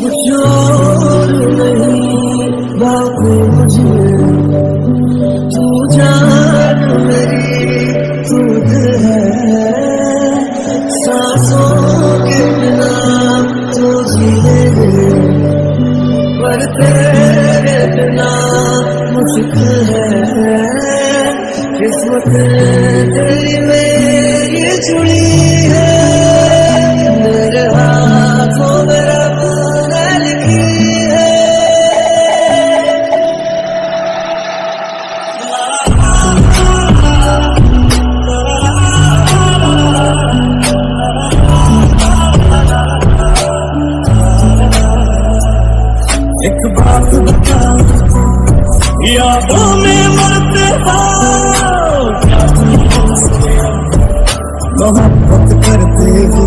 कुछ और नहीं बाकी मुझे, तू जान मेरी तू दिल है, सांसों के बिना तू जीने दे, पर तेरे बिना मुश्किल है। किस्मत तेरी मेरी जुड़ी है, मेरे हाथों में रब ने लिखी है। एक बात बता, यादों में मरते हो क्या तुम मोहब्बत करते हो?